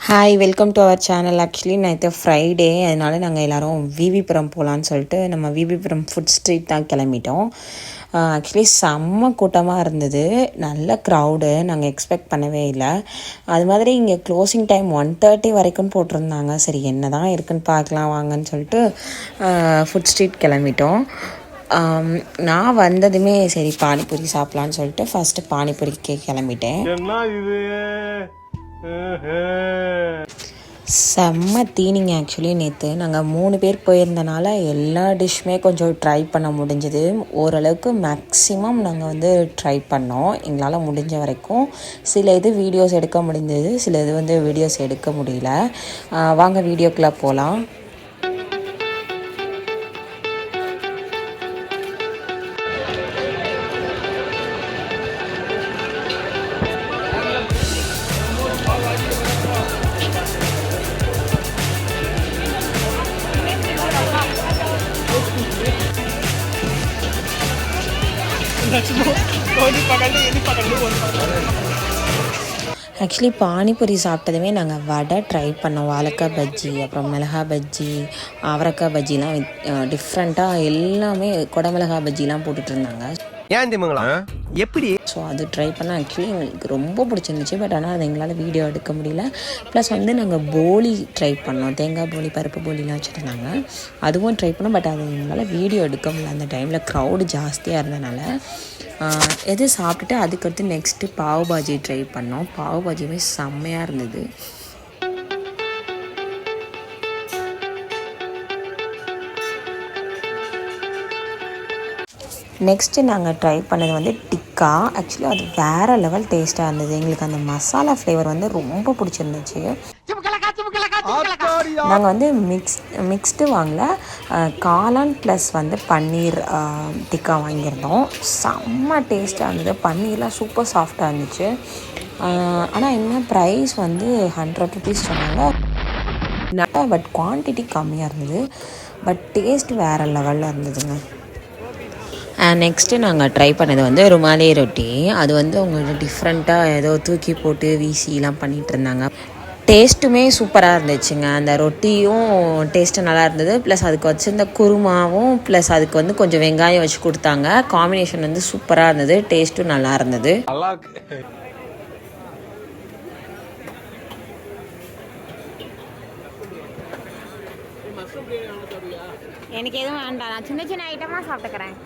Hi welcome to our channel. Actually நேற்று Friday, அதனால நாங்கள் எல்லோரும் விவிபுரம் போகலான்னு சொல்லிட்டு நம்ம விவிபுரம் ஃபுட் ஸ்ட்ரீட் தான் கிளம்பிட்டோம். ஆக்சுவலி செம்ம கூட்டமாக இருந்தது, நல்ல க்ரௌடு, நாங்கள் எக்ஸ்பெக்ட் பண்ணவே இல்லை. அது மாதிரி இங்கே க்ளோசிங் டைம் 1:30 வரைக்கும் போட்டிருந்தாங்க. சரி என்ன தான் இருக்குன்னு பார்க்கலாம் வாங்கன்னு சொல்லிட்டு ஃபுட் ஸ்ட்ரீட் கிளம்பிட்டோம். நான் வந்ததுமே சரி பானிபூரி சாப்பிட்லான்னு சொல்லிட்டு ஃபஸ்ட்டு பானிபூரிக்கே கிளம்பிட்டேன். செம்ம தீனிங்க. ஆக்சுவலி நேற்று நாங்கள் 3 பேர் போயிருந்தனால எல்லா டிஷ்ஷுமே கொஞ்சம் ட்ரை பண்ண முடிஞ்சது. ஓரளவுக்கு மேக்ஸிமம் நாங்கள் ட்ரை பண்ணோம் எங்களால் முடிஞ்ச வரைக்கும். சில இது வீடியோஸ் எடுக்க முடிஞ்சது, சில இது வீடியோஸ் எடுக்க முடியல. வாங்க வீடியோக்குள்ளே போகலாம். ஆக்சுவலி பானிபூரி சாப்பிட்டதுமே நாங்கள் வடை ட்ரை பண்ணோம். வாழைக்காய் பஜ்ஜி, அப்புறம் மிளகா பஜ்ஜி, அவரைக்காய் பஜ்ஜிலாம் டிஃப்ரெண்ட்டாக எல்லாமே குடமிளகா பஜ்ஜிலாம் போட்டுட்டு இருந்தாங்க. ஏன் திமுங்களா எப்படி? ஸோ அது ட்ரை பண்ண ஆக்சுவலி எங்களுக்கு ரொம்ப பிடிச்சிருந்துச்சு. பட் ஆனால் அது எங்களால் வீடியோ எடுக்க முடியல. ப்ளஸ் நாங்கள் போலி ட்ரை பண்ணோம், தேங்காய் போலி, பருப்பு போலிலாம் வச்சுருந்தாங்க, அதுவும் ட்ரை பண்ணோம். பட் அது எங்களால் வீடியோ எடுக்க முடியல, அந்த டைமில் க்ரௌடு ஜாஸ்தியாக இருந்தனால. எது சாப்பிட்டுட்டு அதுக்கடுத்து நெக்ஸ்ட்டு பாவ் பாஜி ட்ரை பண்ணோம். பாவ் பாஜியுமே செம்மையாக இருந்தது. நெக்ஸ்ட்டு நாங்கள் ட்ரை பண்ணது டிக்கா. ஆக்சுவலி அது வேறு லெவல் டேஸ்ட்டாக இருந்தது. எங்களுக்கு அந்த மசாலா ஃப்ளேவர் ரொம்ப பிடிச்சிருந்துச்சு. நாங்கள் மிக்ஸ்டு வாங்கல, காளான் ப்ளஸ் பன்னீர் டிக்கா வாங்கியிருந்தோம். செம்ம டேஸ்ட்டாக இருந்தது. பன்னீர்லாம் சூப்பர் சாஃப்டாக இருந்துச்சு. ஆனால் என்ன ப்ரைஸ் 100 ருபீஸ் சொன்னாங்க. பட் குவான்டிட்டி கம்மியாக இருந்தது. பட் டேஸ்ட் வேறு லெவலில் இருந்ததுங்க. நெக்ஸ்ட்டு நாங்கள் ட்ரை பண்ணது ருமாலி ரொட்டி. அது அவங்கள்ட்ட டிஃப்ரெண்ட்டாக ஏதோ தூக்கி போட்டு வீசிலாம் பண்ணிகிட்டு இருந்தாங்க. டேஸ்ட்டுமே சூப்பராக இருந்துச்சுங்க. அந்த ரொட்டியும் டேஸ்ட்டு நல்லா இருந்தது. ப்ளஸ் அதுக்கு வச்சுருந்த குருமாவும், ப்ளஸ் அதுக்கு கொஞ்சம் வெங்காயம் வச்சு கொடுத்தாங்க. காம்பினேஷன் சூப்பராக இருந்தது. டேஸ்ட்டும் நல்லா இருந்தது. எனக்கு எதுவும் வேண்டாம், நான் சின்ன சின்ன ஐட்டமாக சாப்பிட்டுக்கிறேன்.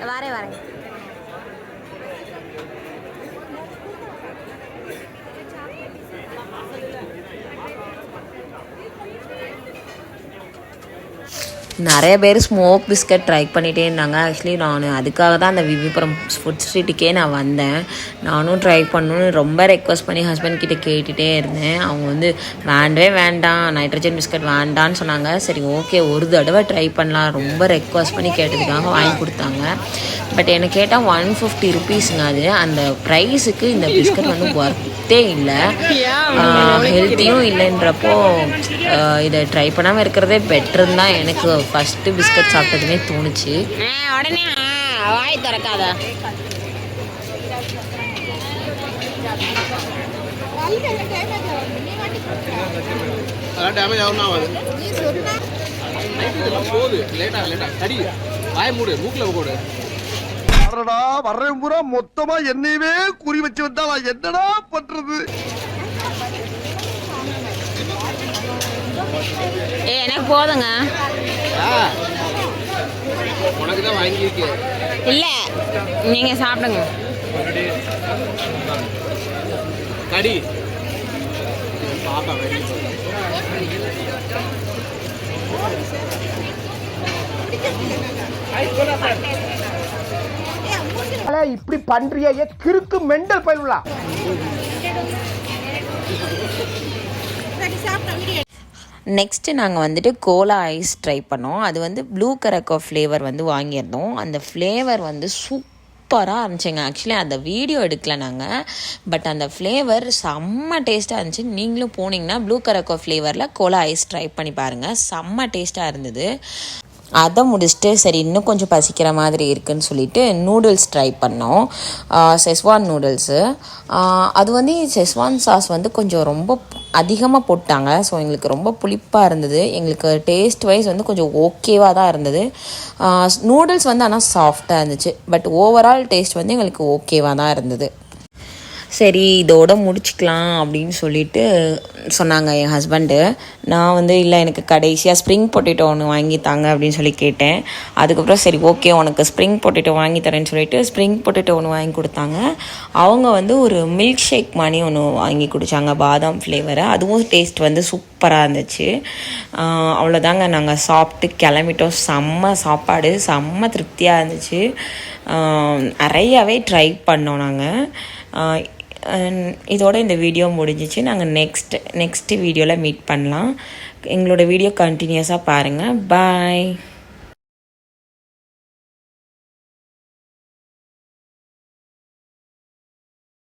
வரேன். நிறைய பேர் ஸ்மோக் பிஸ்கட் ட்ரை பண்ணிகிட்டே இருந்தாங்க. ஆக்சுவலி நான் அதுக்காக தான் அந்த விவிபுரம் ஃபுட் ஸ்ட்ரீட்டுக்கே நான் வந்தேன். நானும் ட்ரை பண்ணணுன்னு ரொம்ப ரெக்வஸ்ட் பண்ணி ஹஸ்பண்ட் கிட்டே கேட்டுகிட்டே இருந்தேன். அவங்க வேண்டவே வேண்டாம், நைட்ரஜன் பிஸ்கட் வேண்டான்னு சொன்னாங்க. சரி ஓகே, ஒரு தடவை ட்ரை பண்ணலாம், ரொம்ப ரெக்வஸ்ட் பண்ணி கேட்டதுக்காக வாங்கி கொடுத்தாங்க. பட் எனக்கு கேட்டால் 150 ருபீஸுங்க. அது அந்த ப்ரைஸுக்கு இந்த பிஸ்கட் ஒர்த்தே இல்லை, ஹெல்த்தியும் இல்லைன்றப்போ இதை ட்ரை பண்ணாமல் இருக்கிறதே பெட்டருன்னு தான் எனக்கு ஃபஸ்ட்டு பிஸ்கட் சாப்பிட்டதுமே தோணுச்சு. உடனே வாய் திறக்காத. டேமேஜ் ஆகும். வர்றேன் பூரா மொத்தமா என்னையவே குறி வச்சு வந்தா நான் என்னடா பண்றது? எனக்கு போதுங்க. உனக்குதான் வாங்கியிருக்கேன். இல்ல நீங்க சாப்பிடுங்க. கடி இப்படி பண்றிய கிறுக்கு மெண்டல் பயிலுலா. நெக்ஸ்ட்டு நாங்கள் கோலா ஐஸ் ட்ரை பண்ணோம். அது ப்ளூ கரக்கோ ஃப்ளேவர் வாங்கியிருந்தோம். அந்த ஃப்ளேவர் சூப்பராக இருந்துச்சுங்க. ஆக்சுவலி அந்த வீடியோ எடுக்கல நாங்கள், பட் அந்த ஃப்ளேவர் செம்ம டேஸ்ட்டாக இருந்துச்சு. நீங்களும் போனீங்கன்னா ப்ளூ கரக்கோ ஃப்ளேவரில் கோலா ஐஸ் ட்ரை பண்ணி பாருங்கள், செம்ம டேஸ்ட்டாக இருந்தது. அதை முடிச்சுட்டு சரி இன்னும் கொஞ்சம் பசிக்கிற மாதிரி இருக்குதுன்னு சொல்லிட்டு நூடுல்ஸ் ட்ரை பண்ணோம். Schezwan noodles. அது வந்து செஸ்வான் சாஸ் வந்து கொஞ்சம் ரொம்ப அதிகமாக போட்டாங்க. ஸோ எங்களுக்கு ரொம்ப புளிப்பாக இருந்தது. எங்களுக்கு டேஸ்ட் வைஸ் வந்து கொஞ்சம் ஓகேவாக தான் இருந்தது. நூடுல்ஸ் வந்து ஆனால் சாஃப்டாக இருந்துச்சு. பட் ஓவரால் டேஸ்ட் வந்து எங்களுக்கு ஓகேவாக தான் இருந்தது. சரி இதோட முடிச்சுக்கலாம் அப்படின்னு சொல்லிட்டு சொன்னாங்க என் ஹஸ்பண்டு. நான் வந்து இல்லை எனக்கு கடைசியாக ஸ்ப்ரிங் பொட்டேட்டோ ஒன்று வாங்கி தாங்க அப்படின்னு சொல்லி கேட்டேன். அதுக்கப்புறம் சரி ஓகே உனக்கு ஸ்ப்ரிங் பொட்டேட்டோ வாங்கி தரேன்னு சொல்லிட்டு ஸ்ப்ரிங் பொட்டேட்டோ ஒன்று வாங்கி கொடுத்தாங்க. அவங்க வந்து ஒரு மில்க் ஷேக் மாதிரி ஒன்று வாங்கி குடித்தாங்க, பாதாம் ஃப்ளேவரை. அதுவும் டேஸ்ட் வந்து சூப்பராக இருந்துச்சு. அவ்வளோதாங்க, நாங்கள் சாப்பிட்டு கிளம்பிட்டோம். செம்ம சாப்பாடு, செம்ம திருப்தியாக இருந்துச்சு. நிறையாவே ட்ரை பண்ணோம் நாங்கள். இதோட இந்த வீடியோ முடிஞ்சிச்சு. நாங்கள் நெக்ஸ்ட் வீடியோவில் மீட் பண்ணலாம். எங்களோட வீடியோ கண்டினியூஸாக பாருங்கள். பாய்.